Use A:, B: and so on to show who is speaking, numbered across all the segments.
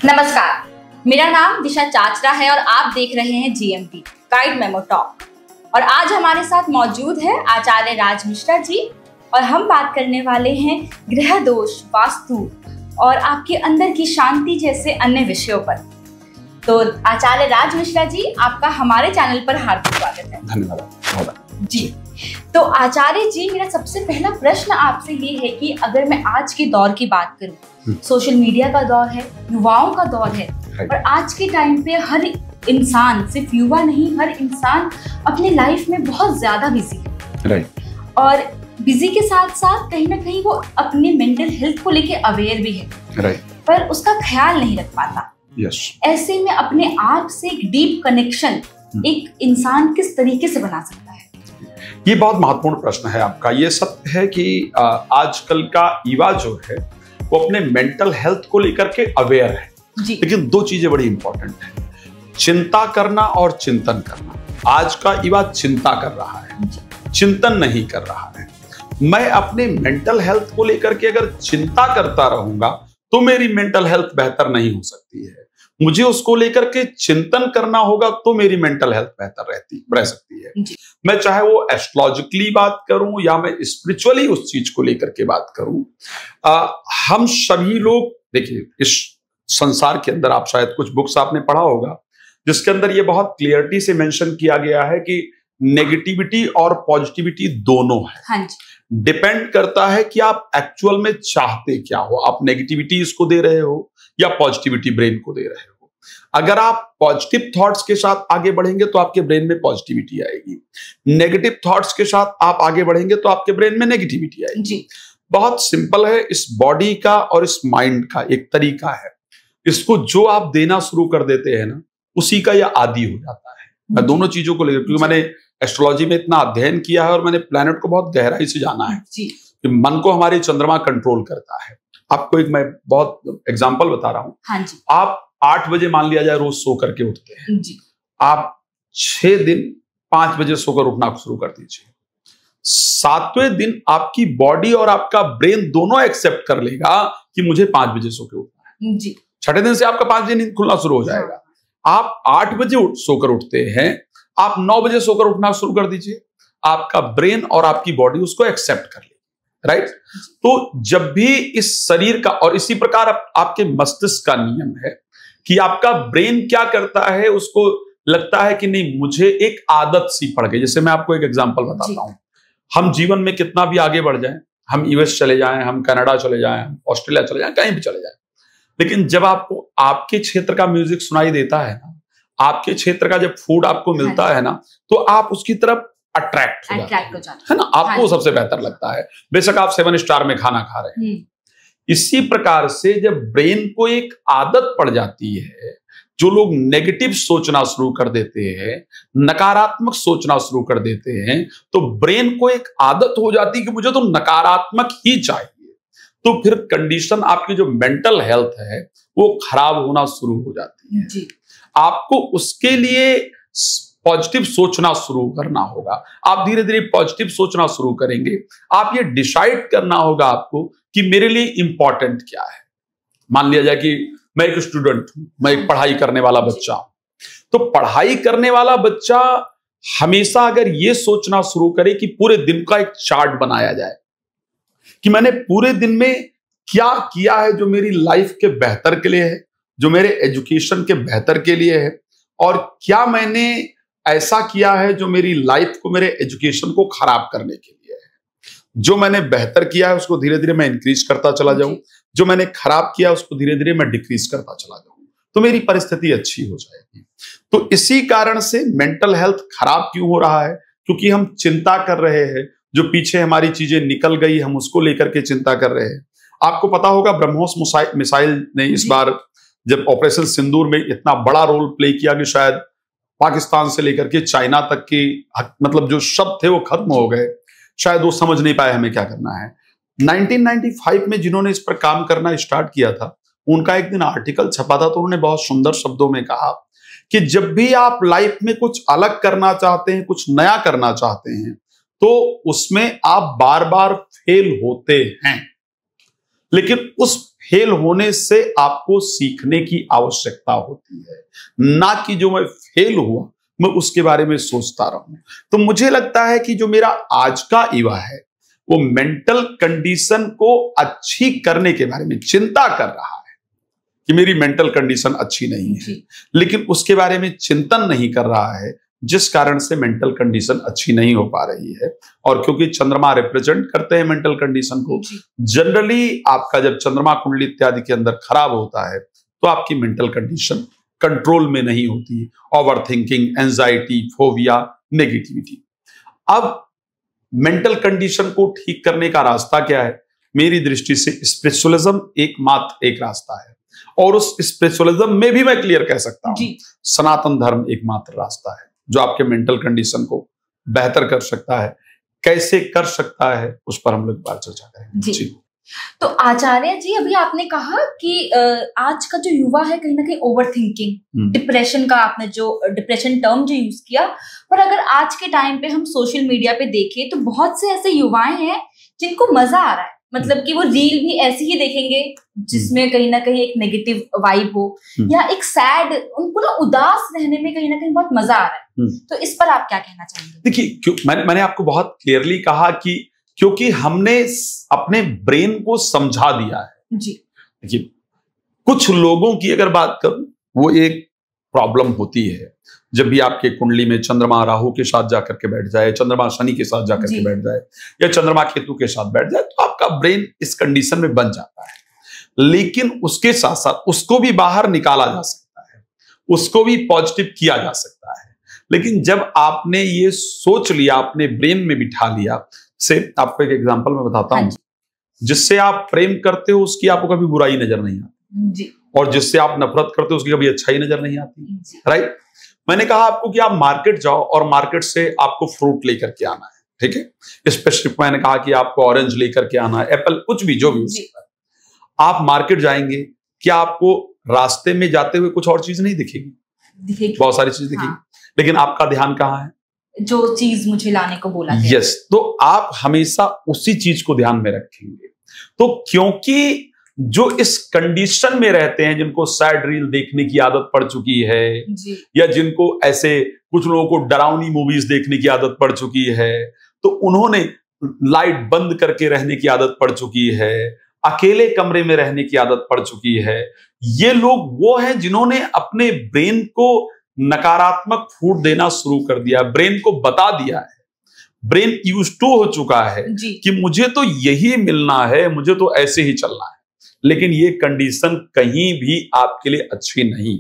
A: नमस्कार, मेरा नाम दिशा चाचरा है और आप देख रहे हैं जीएमटी गाइड मेमो टॉक। और आज हमारे साथ मौजूद है आचार्य राज मिश्रा जी और हम बात करने वाले हैं ग्रह दोष, वास्तु और आपके अंदर की शांति जैसे अन्य विषयों पर। तो आचार्य राज मिश्रा जी, आपका हमारे चैनल पर हार्दिक स्वागत है।
B: धन्यवाद
A: जी। तो आचार्य जी, मेरा सबसे पहला प्रश्न आपसे ये है कि अगर मैं आज के दौर की बात करूं, सोशल मीडिया का दौर है, युवाओं का दौर है और आज के टाइम पे हर इंसान, सिर्फ युवा नहीं, हर इंसान अपने लाइफ में बहुत ज्यादा बिजी है। और बिजी के साथ साथ कहीं ना कहीं वो अपने मेंटल हेल्थ को लेके अवेयर भी है, पर उसका ख्याल नहीं रख पाता। ऐसे में अपने आप से एक डीप कनेक्शन एक इंसान किस तरीके से बना सकता है?
B: ये बहुत महत्वपूर्ण प्रश्न है आपका। ये सत्य है कि आजकल का युवा जो है वो अपने मेंटल हेल्थ को लेकर के अवेयर है, लेकिन दो चीजें बड़ी इंपॉर्टेंट है, चिंता करना और चिंतन करना। आज का युवा चिंता कर रहा है, चिंतन नहीं कर रहा है। मैं अपने मेंटल हेल्थ को लेकर के अगर चिंता करता रहूंगा तो मेरी मेंटल हेल्थ बेहतर नहीं हो सकती है। मुझे उसको लेकर के चिंतन करना होगा तो मेरी मेंटल हेल्थ बेहतर रह सकती है। मैं चाहे वो एस्ट्रोलॉजिकली बात करूं या मैं स्पिरिचुअली उस चीज को लेकर के बात करूं, हम सभी लोग देखिए, इस संसार के अंदर आप शायद कुछ बुक्स आपने पढ़ा होगा जिसके अंदर ये बहुत क्लियरिटी से मेंशन किया गया है कि नेगेटिविटी और पॉजिटिविटी दोनों है। डिपेंड करता है कि आप एक्चुअल में चाहते क्या हो, आप नेगेटिविटी इसको दे रहे हो या पॉजिटिविटी ब्रेन को दे रहे हो। अगर आप पॉजिटिव थॉट्स के साथ आगे बढ़ेंगे तो आपके ब्रेन में पॉजिटिविटी आएगी, नेगेटिव थॉट्स के साथ आप आगे बढ़ेंगे तो आपके ब्रेन में नेगेटिविटी आएगी। बहुत सिंपल है। इस बॉडी का और इस माइंड का एक तरीका है, इसको जो आप देना शुरू कर देते हैं ना, उसी का यह आदी हो जाता है। मैं दोनों चीजों को लेकर, क्योंकि मैंने एस्ट्रोलॉजी में इतना अध्ययन किया है और मैंने प्लैनेट को बहुत गहराई से जाना है कि मन को हमारे चंद्रमा कंट्रोल करता है। आपको एक मैं बहुत एग्जांपल बता रहा हूं। आप 8 बजे मान लिया जाए रोज सो करके उठते हैं, आप 6 दिन 5 बजे सोकर उठना शुरू कर दीजिए। 7वें दिन आपकी बॉडी और आपका ब्रेन दोनों एक्सेप्ट कर लेगा कि मुझे 5 बजे सो के उठना है। 6ठे दिन से आपका 5 बजे नींद खुलना शुरू हो जाएगा। आप 8 बजे सोकर उठते हैं, आप 9 बजे सोकर उठना शुरू कर दीजिए, आपका ब्रेन और आपकी बॉडी उसको एक्सेप्ट कर लेगी। राइट? तो जब भी इस शरीर का, और इसी प्रकार आपके मस्तिष्क का नियम है कि आपका ब्रेन क्या करता है, उसको लगता है कि नहीं, मुझे एक आदत सी पड़ गई। जैसे मैं आपको एक एग्जांपल बताता हूं। हम जीवन में कितना भी आगे बढ़ जाएं, हम यूएस चले जाएं, हम कनाडा चले जाएं, हम ऑस्ट्रेलिया चले जाएं, कहीं भी चले जाएं, लेकिन जब आपको आपके क्षेत्र का म्यूजिक सुनाई देता है ना, आपके क्षेत्र का जब फूड आपको मिलता है ना, तो आप उसकी तरफ अट्रैक्ट हो जाते हैं ना, आपको सबसे बेहतर लगता है, बेशक आप 7 स्टार में खाना खा रहे हैं। इसी प्रकार से जब ब्रेन को एक आदत पड़ जाती है, जो लोग नेगेटिव सोचना शुरू कर देते हैं, नकारात्मक सोचना शुरू कर देते हैं, तो ब्रेन को एक आदत हो जाती है कि मुझे तो नकारात्मक ही चाहिए। तो फिर कंडीशन, आपकी जो मेंटल हेल्थ है वो खराब होना शुरू हो जाती है। आपको उसके लिए पॉजिटिव सोचना शुरू करना होगा। आप धीरे धीरे पॉजिटिव सोचना शुरू करेंगे। आप ये डिसाइड करना होगा आपको कि मेरे लिए इंपॉर्टेंट क्या है। मान लिया जाए कि मैं एक स्टूडेंट हूं, मैं एक पढ़ाई करने वाला बच्चा हूं, तो पढ़ाई करने वाला बच्चा हमेशा अगर ये सोचना शुरू करे कि पूरे दिन का एक चार्ट बनाया जाए कि मैंने पूरे दिन में क्या किया है जो मेरी लाइफ के बेहतर के लिए है, जो मेरे एजुकेशन के बेहतर के लिए है, और क्या मैंने ऐसा किया है जो मेरी लाइफ को, मेरे एजुकेशन को खराब करने के लिए है। जो मैंने बेहतर किया है उसको धीरे धीरे मैं इंक्रीज करता चला जाऊं, जो मैंने खराब किया उसको धीरे धीरे मैं डिक्रीज करता चला जाऊं, तो मेरी परिस्थिति अच्छी हो जाएगी। तो इसी कारण से मेंटल हेल्थ खराब क्यों हो रहा है? क्योंकि हम चिंता कर रहे हैं, जो पीछे हमारी चीजें निकल गई हम उसको लेकर के चिंता कर रहे हैं। आपको पता होगा ब्रह्मोस मिसाइल ने इस बार जब ऑपरेशन सिंदूर में इतना बड़ा रोल प्ले किया कि शायद पाकिस्तान से लेकर के चाइना तक की, मतलब जो शब्द थे वो खत्म हो गए, शायद वो समझ नहीं पाए हमें क्या करना है। 1995 में जिन्होंने इस पर काम करना स्टार्ट किया था, उनका एक दिन आर्टिकल छपा था, तो उन्होंने बहुत सुंदर शब्दों में कहा कि जब भी आप लाइफ में कुछ अलग करना चाहते हैं, कुछ नया करना चाहते हैं, तो उसमें आप बार बार फेल होते हैं। लेकिन उस फेल होने से आपको सीखने की आवश्यकता होती है, ना कि जो मैं फेल हुआ मैं उसके बारे में सोचता रहूं। तो मुझे लगता है कि जो मेरा आज का युवा है वो मेंटल कंडीशन को अच्छी करने के बारे में चिंता कर रहा है कि मेरी मेंटल कंडीशन अच्छी नहीं है, लेकिन उसके बारे में चिंतन नहीं कर रहा है, जिस कारण से मेंटल कंडीशन अच्छी नहीं हो पा रही है। और क्योंकि चंद्रमा रिप्रेजेंट करते हैं मेंटल कंडीशन को, जनरली आपका जब चंद्रमा कुंडली इत्यादि के अंदर खराब होता है तो आपकी मेंटल कंडीशन कंट्रोल में नहीं होती, over thinking, anxiety, phobia, negativity. अब मेंटल कंडीशन को ठीक करने का रास्ता क्या है? मेरी दृष्टि से स्पिरिचुअलिज्म एकमात्र एक रास्ता है, और उस स्पिरिचुअलिज्म में भी मैं क्लियर कह सकता हूं सनातन धर्म एकमात्र रास्ता है जो आपके मेंटल कंडीशन को बेहतर कर सकता है। कैसे कर सकता है उस पर हम लोग बात चर्चा करेंगे। जी।
A: तो आचार्य जी, अभी आपने कहा कि आज का जो युवा है कहीं ना कहीं ओवर थिंकिंग, डिप्रेशन का आपने जो डिप्रेशन टर्म जो यूज किया, पर अगर आज के टाइम पे हम सोशल मीडिया पे देखें तो बहुत से ऐसे युवाएं हैं जिनको मजा आ रहा है, मतलब कि वो रील भी ऐसी ही देखेंगे जिसमें कहीं ना कहीं एक नेगेटिव वाइब हो या एक सैड, उनको ना उदास रहने में कहीं ना कहीं बहुत मजा आ रहा है। तो इस पर आप क्या कहना चाहेंगे?
B: देखिए, मैंने आपको बहुत क्लियरली कहा कि क्योंकि हमने अपने ब्रेन को समझा दिया है।
A: जी।
B: देखिए, कुछ लोगों की अगर बात करूं, वो एक प्रॉब्लम होती है जब भी आपके कुंडली में चंद्रमा राहु के साथ जाकर के बैठ जाए, चंद्रमा शनि के साथ जाकर के बैठ जाए, या चंद्रमा केतु के साथ बैठ जाए, तो आपका ब्रेन इस कंडीशन में बन जाता है। लेकिन उसके साथ साथ उसको भी बाहर निकाला जा सकता है, उसको भी पॉजिटिव किया जा सकता है। लेकिन जब आपने ये सोच लिया, अपने ब्रेन में बिठा लिया, से आपको एक एग्जांपल मैं बताता हूं, जिससे आप प्रेम करते हो उसकी आपको कभी बुराई नजर नहीं आती
A: जी।
B: और जिससे आप नफरत करते हो उसकी कभी अच्छाई नजर नहीं आती, राइट। मैंने कहा आपको कि आप मार्केट जाओ और मार्केट से आपको फ्रूट लेकर के आना है, ठीक है। स्पेसिफिक मैंने कहा कि आपको ऑरेंज लेकर के आना है, एप्पल, कुछ भी जो भी हो सकता है। आप मार्केट जाएंगे, क्या आपको रास्ते में जाते हुए कुछ और चीज नहीं दिखेगी? बहुत सारी चीज दिखेगी, लेकिन आपका ध्यान कहाँ है?
A: जो चीज मुझे लाने को बोला गया।
B: यस, तो आप हमेशा उसी चीज को ध्यान में रखेंगे। तो क्योंकि जो इस कंडीशन में रहते हैं, जिनको सैड रील देखने की आदत पड़ चुकी है या जिनको ऐसे कुछ लोगों को डरावनी मूवीज देखने की आदत पड़ चुकी है, तो उन्होंने लाइट बंद करके रहने की आदत पड़ चुकी है, अकेले कमरे में रहने की आदत पड़ चुकी है। ये लोग वो हैं जिन्होंने अपने ब्रेन को नकारात्मक फूड देना शुरू कर दिया, ब्रेन को बता दिया है, ब्रेन यूज टू हो चुका है कि मुझे तो यही मिलना है, मुझे तो ऐसे ही चलना है। लेकिन ये कंडीशन कहीं भी आपके लिए अच्छी नहीं।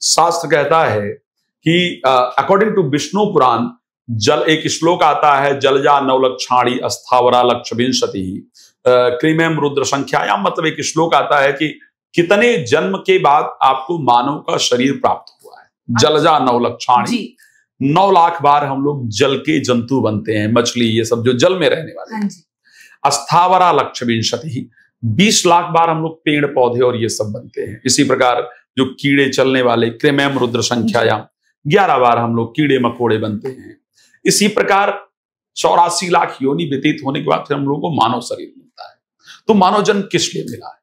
B: शास्त्र कहता है कि अकॉर्डिंग टू विष्णु पुराण, जल एक श्लोक आता है, जलजा नवलक्षाणी अस्थावरा लक्ष्य विंशति क्रीमेम रुद्र संख्यायाम, मतलब एक श्लोक आता है कि कितने जन्म के बाद आपको मानव का शरीर प्राप्त हुआ है। जलजा नवलक्षाणी, 9 लाख बार हम लोग जल के जंतु बनते हैं, मछली, ये सब जो जल में रहने वाले। अस्थावरा लक्ष्य विंशति, 20 लाख बार हम लोग पेड़ पौधे और ये सब बनते हैं। इसी प्रकार जो कीड़े चलने वाले, क्रिमेम रुद्र संख्यायाम, 11 बार हम लोग कीड़े मकोड़े बनते हैं। इसी प्रकार 84 लाख योनि व्यतीत होने के बाद फिर हम लोगों को मानव शरीर मिलता है। तो मानव जन्म किस लिए मिला है?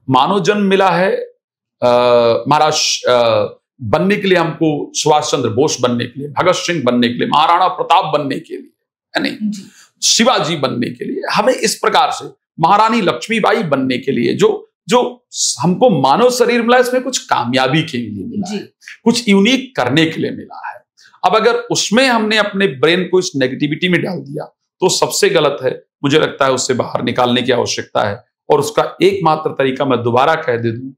B: मानव जन्म मिला है महाराज बनने के लिए, हमको सुभाष चंद्र बोस बनने के लिए, भगत सिंह बनने के लिए, महाराणा प्रताप बनने के लिए, है नहीं, शिवाजी बनने के लिए, हमें इस प्रकार से महारानी लक्ष्मीबाई बनने के लिए जो हमको मानव शरीर मिला, इसमें कुछ कामयाबी के लिए मिला है, कुछ यूनिक करने के लिए मिला है। अब अगर उसमें हमने अपने ब्रेन को इस नेगेटिविटी में डाल दिया तो सबसे गलत है। मुझे लगता है उससे बाहर निकालने की आवश्यकता है, और उसका एकमात्र तरीका मैं दोबारा कह दे दूं,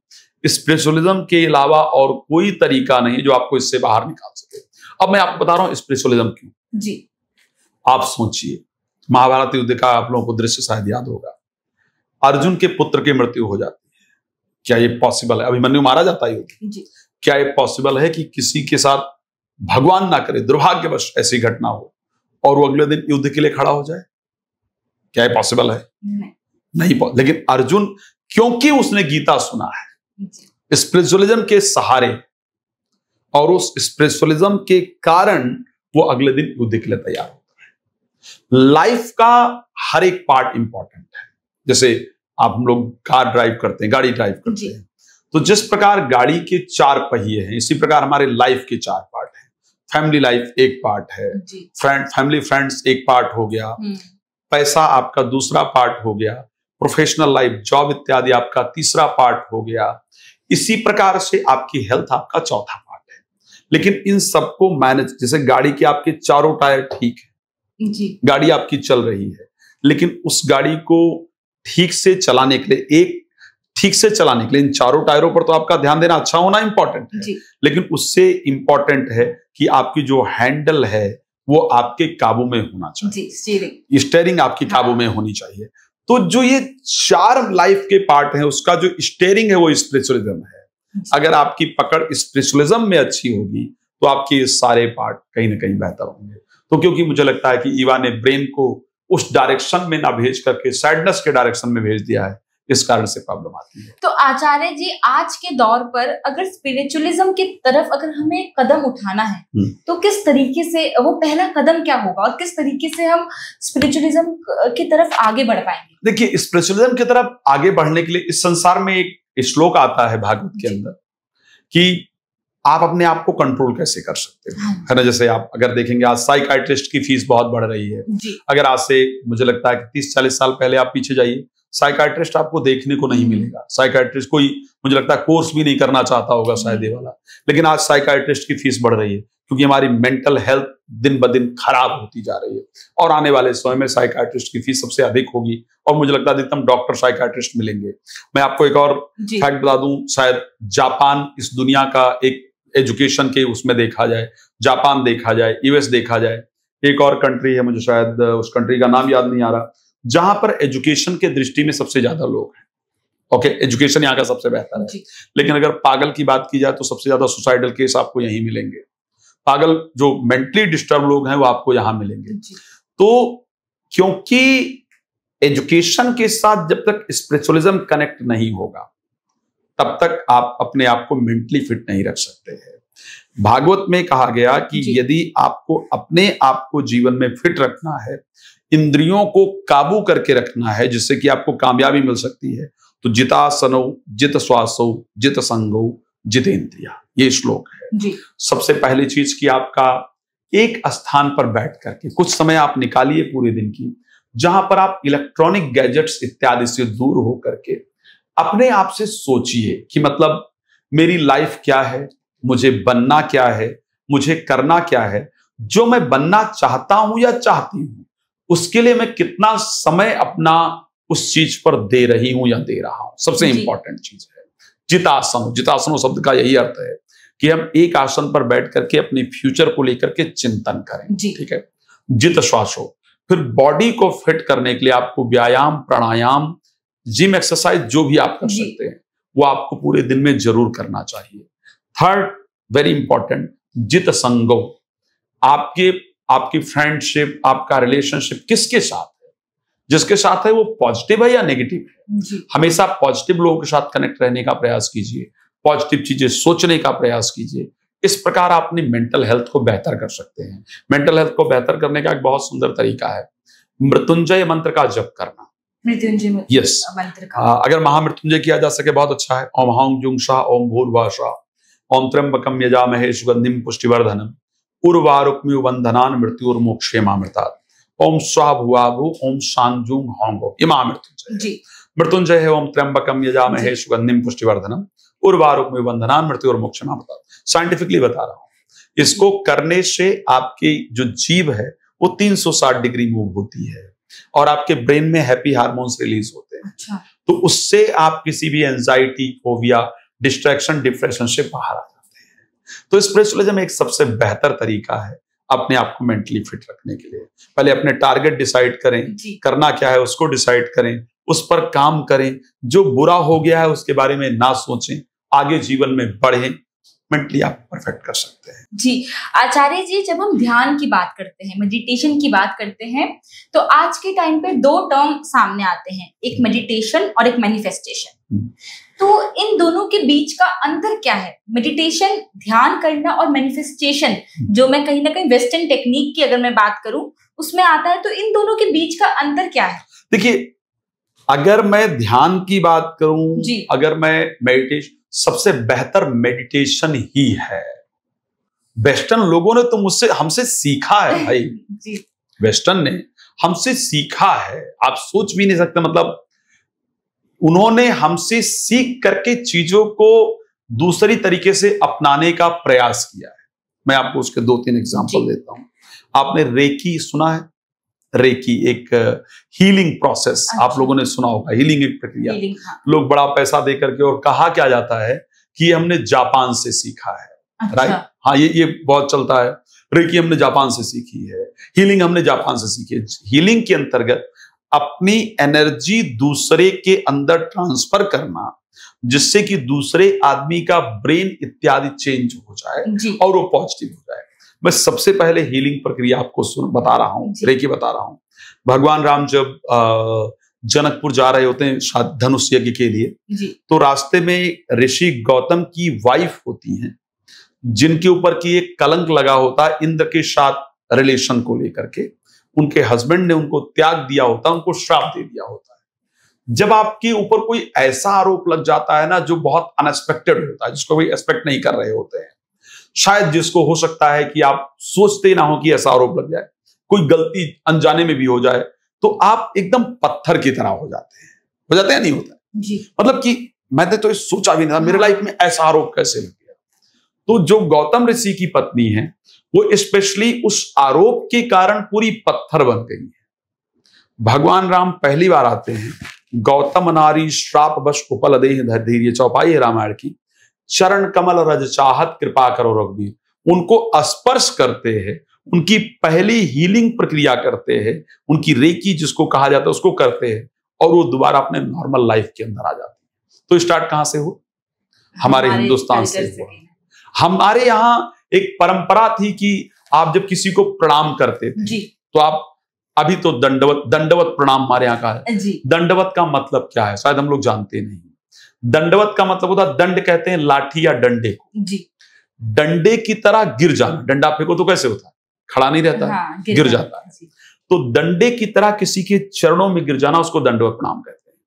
B: स्पिरिचुअलिज्म के अलावा और कोई तरीका नहीं जो आपको इससे बाहर निकाल सके। अब मैं आपको बता रहा हूं स्पिरिचुअलिज्म क्यों।
A: जी,
B: आप सोचिए, महाभारत युद्ध का आप लोगों को दृश्य शायद याद होगा। अर्जुन के पुत्र की मृत्यु हो जाती है, क्या ये पॉसिबल है? अभिमन्यु मारा जाता है युद्ध, क्या ये पॉसिबल है कि किसी के साथ, भगवान ना करे, दुर्भाग्यवश ऐसी घटना हो और वो अगले दिन युद्ध के लिए खड़ा हो जाए? क्या ये पॉसिबल है? नहीं। लेकिन अर्जुन, क्योंकि उसने गीता सुना है, स्पिरिचुअलिज्म के सहारे, और उस स्पिरिचुअलिज्म के कारण वो अगले दिन युद्ध के लिए तैयार होता है। लाइफ का हर एक पार्ट इंपॉर्टेंट है। जैसे आप हम लोग कार ड्राइव करते हैं, गाड़ी ड्राइव करते हैं, तो जिस प्रकार गाड़ी के 4 पहिए हैं, इसी प्रकार हमारे लाइफ के 4 पार्ट हैं। फैमिली लाइफ एक पार्ट है, फैमिली फ्रेंड्स एक पार्ट हो गया, पैसा आपका दूसरा पार्ट हो गया, प्रोफेशनल लाइफ जॉब इत्यादि आपका तीसरा पार्ट हो गया। इसी प्रकार से आपकी हेल्थ आपका चौथा पार्ट है। लेकिन इन सबको मैनेज, जैसे गाड़ी के आपके चारों टायर ठीक है जी, गाड़ी आपकी चल रही है, लेकिन उस गाड़ी को ठीक से चलाने के लिए इन चारों टायरों पर तो आपका ध्यान देना अच्छा होना इंपॉर्टेंट है, लेकिन उससे इंपॉर्टेंट है कि आपकी जो हैंडल है वो आपके काबू में होना चाहिए, स्टीयरिंग आपकी काबू में होनी चाहिए। तो जो ये 4 लाइफ के पार्ट हैं, उसका जो स्टीयरिंग है वो स्पिरिचुअलिज्म है। अगर आपकी पकड़ स्पिरिचुअलिज्म में अच्छी होगी तो आपके ये सारे पार्ट कहीं ना कहीं बेहतर होंगे। तो क्योंकि मुझे लगता है कि ईवा ने ब्रेन को उस डायरेक्शन में ना भेज करके सैडनेस के डायरेक्शन में भेज दिया है, इस कारण से प्रॉब्लम आती है।
A: तो आचार्य जी, आज के दौर पर अगर स्पिरिचुअलिज्म की तरफ अगर हमें कदम उठाना है तो किस तरीके से, वो पहला कदम क्या होगा और किस तरीके से हम स्पिरिचुअलिज्म की तरफ आगे बढ़ पाएंगे?
B: देखिए, स्पिरिचुअलिज्म की तरफ आगे बढ़ने के लिए इस संसार में एक श्लोक आता है भागवत के अंदर कि आप अपने आप को कंट्रोल कैसे कर सकते हो, है ना। जैसे आप अगर देखेंगे, आज साइकाइट्रिस्ट की फीस बहुत बढ़ रही है। अगर आज से मुझे लगता है कि 30-40 साल पहले आप पीछे जाइए, साइकाइट्रिस्ट आपको देखने को नहीं मिलेगा। साइकाइट्रिस्ट कोई, मुझे लगता है, कोर्स भी नहीं करना चाहता होगा शायद ये वाला। लेकिन आज साइकाइट्रिस्ट की फीस बढ़ रही है क्योंकि हमारी मेंटल हेल्थ दिन ब दिन खराब होती जा रही है, और आने वाले समय में साइकाइट्रिस्ट की फीस सबसे अधिक होगी, और मुझे लगता है अधिकतम डॉक्टर साइकाइट्रिस्ट मिलेंगे। मैं आपको एक और फैक्ट बता दूं, शायद जापान इस दुनिया का एक एजुकेशन के उसमें देखा जाए, जापान देखा जाए, यूएस देखा जाए, एक और कंट्री है, मुझे शायद उस कंट्री का नाम याद नहीं आ रहा, जहां पर एजुकेशन के दृष्टि में सबसे ज्यादा लोग हैं। ओके, एजुकेशन यहाँ का सबसे बेहतर है। लेकिन अगर पागल की बात की जाए तो सबसे ज्यादा सुसाइडल केस आपको यहीं मिलेंगे। पागल, जो मेंटली डिस्टर्ब लोग हैं, वो आपको यहां मिलेंगे। तो क्योंकि एजुकेशन के साथ जब तक स्पिरिचुअलिज्म कनेक्ट नहीं होगा तब तक आप अपने आप को मेंटली फिट नहीं रख सकते हैं। भागवत में कहा गया कि यदि आपको अपने आप को जीवन में फिट रखना है, इंद्रियों को काबू करके रखना है, जिससे कि आपको कामयाबी मिल सकती है, तो जितासनो जित श्वासो जित संगो जितेंद्रिया, ये श्लोक है। सबसे पहली चीज कि आपका एक स्थान पर बैठ करके कुछ समय आप निकालिए पूरे दिन की, जहां पर आप इलेक्ट्रॉनिक गैजेट्स इत्यादि से दूर हो करके अपने आप से सोचिए कि मतलब मेरी लाइफ क्या है, मुझे बनना क्या है, मुझे करना क्या है, जो मैं बनना चाहता हूं या चाहती हूं, उसके लिए मैं कितना समय अपना उस चीज पर दे रही हूं या दे रहा हूं। सबसे इंपॉर्टेंट चीज है जितासन। जितासनो शब्द का यही अर्थ है कि हम एक आसन पर बैठ करके अपने फ्यूचर को लेकर के चिंतन करें, ठीक है। जित श्वासो, फिर बॉडी को फिट करने के लिए आपको व्यायाम, प्राणायाम, जिम एक्सरसाइज जो भी आप कर सकते हैं वो आपको पूरे दिन में जरूर करना चाहिए। थर्ड, वेरी इंपॉर्टेंट, जित संगो। आपकी फ्रेंडशिप, आपका रिलेशनशिप किसके साथ है, जिसके साथ है वो पॉजिटिव है या नेगेटिव है। हमेशा पॉजिटिव लोगों के साथ कनेक्ट रहने का प्रयास कीजिए, पॉजिटिव चीजें सोचने का प्रयास कीजिए। इस प्रकार आप अपनी मेंटल हेल्थ को बेहतर कर सकते हैं। मेंटल हेल्थ को बेहतर करने का एक बहुत सुंदर तरीका है मृत्युंजय मंत्र का जप करना।
A: मृत्युंजय
B: यस, अगर महामृत्युंजय किया जा सके बहुत अच्छा है। ओम हौं जुं शाह ओम भूर्भुवः ओम त्र्यंबकम यजामहे सुगंधिम पुष्टिवर्धनम उर्वारुकमिव बंधनान मृत्युर्मोक्षेमामृतात् ओम स्वाहा भुवा भू ओम शां जुं हौं। ये महामृत्युंजय मृत्युंजय है। ओम त्र्यंबकम यजामहे सुगंधिम पुष्टिवर्धनम उर्वारुकमिव बंधनान मृत्युर्मोक्षेमामृतात्। साइंटिफिकली बता रहा हूं, इसको करने से आपकी जो जीभ है वो 360 डिग्री मूव होती है और आपके ब्रेन में हैप्पी हार्मोन्स रिलीज होते हैं। अच्छा। तो उससे आप किसी भी एंजाइटी, फोबिया, डिस्ट्रैक्शन, डिप्रेशन से बाहर आ जाते हैं। तो स्पिरिचुअलिज्म एक सबसे बेहतर तरीका है अपने आप को मेंटली फिट रखने के लिए। पहले अपने टारगेट डिसाइड करें, करना क्या है उसको डिसाइड करें, उस पर काम करें। जो बुरा हो गया है उसके बारे में ना सोचें, आगे जीवन में बढ़ें, मेंटली आप परफेक्ट कर सकते हैं।
A: जी आचार्य जी, जब हम ध्यान की बात करते हैं, मेडिटेशन की बात करते हैं, तो आज के टाइम पे 2 टर्म सामने आते हैं, एक मेडिटेशन और एक मैनिफेस्टेशन। तो इन दोनों के बीच का अंतर क्या है? मेडिटेशन, ध्यान करना, और मैनिफेस्टेशन जो मैं कहीं ना कहीं वेस्टर्न टेक्निक की अगर मैं बात करूं उसमें आता है, तो इन दोनों के बीच का अंतर क्या है?
B: देखिए, अगर मैं ध्यान की बात करूं, अगर मैं मेडिटेशन, सबसे बेहतर मेडिटेशन ही है। वेस्टर्न लोगों ने तो हमसे सीखा है भाई। जी। वेस्टर्न ने हमसे सीखा है, आप सोच भी नहीं सकते। मतलब उन्होंने हमसे सीख करके चीजों को दूसरी तरीके से अपनाने का प्रयास किया है। मैं आपको उसके 2-3 एग्जांपल देता हूं। आपने रेकी सुना है? रेकी एक हीलिंग प्रोसेस, आप लोगों ने सुना होगा। हीलिंग एक प्रक्रिया, हाँ। लोग बड़ा पैसा दे करके, और कहा क्या जाता है कि हमने जापान से सीखा है। अच्छा। राइट, हाँ, ये बहुत चलता है। रेकी हमने जापान से सीखी है, हीलिंग हमने जापान से सीखी है। हीलिंग के अंतर्गत अपनी एनर्जी दूसरे के अंदर ट्रांसफर करना, जिससे कि दूसरे आदमी का ब्रेन इत्यादि चेंज हो जाए और वो पॉजिटिव हो जाए। मैं सबसे पहले हीलिंग प्रक्रिया आपको बता रहा हूं, रेकी बता रहा हूं। भगवान राम जब जनकपुर जा रहे होते हैं धनुष यज्ञ के लिए, तो रास्ते में ऋषि गौतम की वाइफ होती हैं, जिनके ऊपर की एक कलंक लगा होता है इंद्र के साथ रिलेशन को लेकर के। उनके हस्बैंड ने उनको त्याग दिया होता है, उनको श्राप दे दिया होता है। जब आपके ऊपर कोई ऐसा आरोप लग जाता है ना, जो बहुत अनएक्सपेक्टेड होता है, जिसको कोई एक्सपेक्ट नहीं कर रहे होते हैं, शायद जिसको हो सकता है कि आप सोचते ना हो कि ऐसा आरोप लग जाए, कोई गलती अनजाने में भी हो जाए, तो आप एकदम पत्थर की तरह हो जाते हैं नहीं होता जी। मतलब कि मैंने तो सोचा भी नहीं था, मेरे लाइफ में ऐसा आरोप कैसे लग गया। तो जो गौतम ऋषि की पत्नी है, वो स्पेशली उस आरोप के कारण पूरी पत्थर बन गई है। भगवान राम पहली बार आते हैं, गौतम नारी श्राप बश उपल देह धैर्य, चौपाई है रामायण की। चरण कमल रज चाहत कृपा करो रघुवीर, उनको स्पर्श करते हैं, उनकी पहली हीलिंग प्रक्रिया करते हैं, उनकी रेकी जिसको कहा जाता है उसको करते हैं, और वो दोबारा अपने नॉर्मल लाइफ के अंदर आ जाती है। तो स्टार्ट कहां से हो? हमारे हिंदुस्तान से हुआ। हमारे यहां एक परंपरा थी कि आप जब किसी को प्रणाम करते थे, तो आप अभी तो दंडवत प्रणाम हमारे यहाँ का है। दंडवत का मतलब क्या है शायद हम लोग जानते नहीं। दंडवत का मतलब होता है, दंड कहते हैं लाठी या डंडे को। डंडे की तरह गिर जाना। डंडा फेंको तो कैसे होता है? खड़ा नहीं रहता, हाँ, गिर जाता है। तो डंडे की तरह किसी के चरणों में गिर जाना, उसको दंडवत प्रणाम कहते हैं।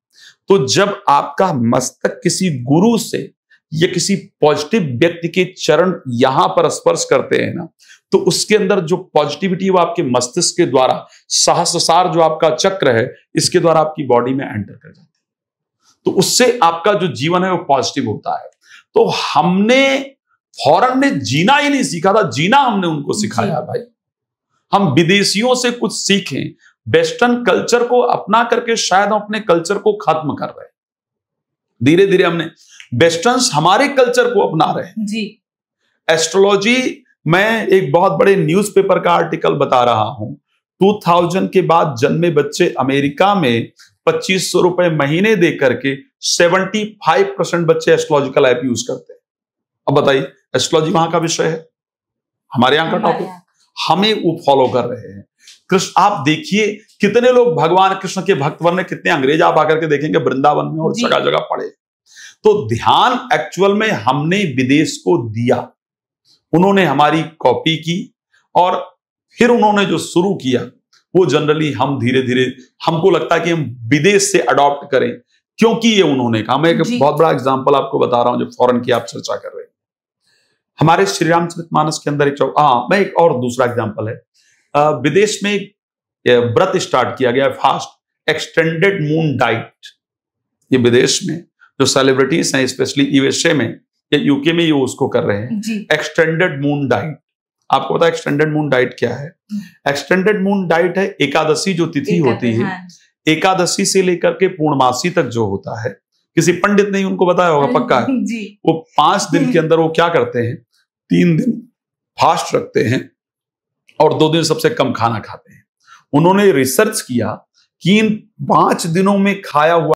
B: तो जब आपका मस्तक किसी गुरु से या किसी पॉजिटिव व्यक्ति के चरण यहां पर स्पर्श करते हैं ना, तो उसके अंदर जो पॉजिटिविटी वो आपके मस्तिष्क के द्वारा, सहस्रार जो आपका चक्र है, इसके द्वारा आपकी बॉडी में एंटर कर जाती है। तो उससे आपका जो जीवन है वो पॉजिटिव होता है। तो हमने फॉरेन में जीना ही नहीं सीखा था, जीना हमने उनको सिखाया भाई। हम विदेशियों से कुछ सीखें, वेस्टर्न कल्चर को अपना करके शायद हम अपने कल्चर को खत्म कर रहे हैं। धीरे धीरे हमने वेस्टर्न्स हमारे कल्चर को अपना रहे हैं जी। एस्ट्रोलॉजी, मैं एक बहुत बड़े न्यूज़पेपर का आर्टिकल बता रहा हूं। 2000 के बाद जन्मे बच्चे अमेरिका में 2500 रुपए महीने दे करके 75% बच्चे एस्ट्रोलॉजिकल ऐप यूज करते हैं। अब बताइए, एस्ट्रोलॉजी वहां का विषय है, हमारे यहाँ का टॉपिक, हमें वो फॉलो कर रहे हैं। कृष्ण, आप देखिए कितने लोग भगवान कृष्ण के भक्त बने, कितने अंग्रेज आप आकर के देखेंगे वृंदावन में और जगह जगह पड़े। तो ध्यान एक्चुअल में हमने विदेश को दिया, उन्होंने हमारी कॉपी की, और फिर उन्होंने जो शुरू किया वो जनरली हम धीरे धीरे, हमको लगता है कि हम विदेश से अडॉप्ट करें, क्योंकि ये उन्होंने कहा। मैं एक बहुत बड़ा एग्जांपल आपको बता रहा हूं, जो फॉरेन की आप चर्चा कर रहे हैं। हमारे श्री रामचरितमानस के अंदर मैं एक और दूसरा एग्जांपल है। विदेश में व्रत स्टार्ट किया गया, फास्ट एक्सटेंडेड मून डाइट। ये विदेश में जो सेलिब्रिटीज हैं, स्पेशली यूएसए में या यूके में, ये उसको कर रहे हैं, एक्सटेंडेड मून डाइट। आपको पता है एक्सटेंडेड मून डाइट क्या है? एक्सटेंडेड मून डाइट है एकादशी जो तिथि होती है, एकादशी से लेकर के पूर्णमासी तक जो होता है, किसी पंडित ने उनको बताया होगा, पक्का है। वो 5 दिन के अंदर वो क्या करते हैं, 3 दिन फास्ट रखते हैं और 2 दिन सबसे कम खाना खाते हैं। उन्होंने रिसर्च किया कि इन 5 दिनों में खाया हुआ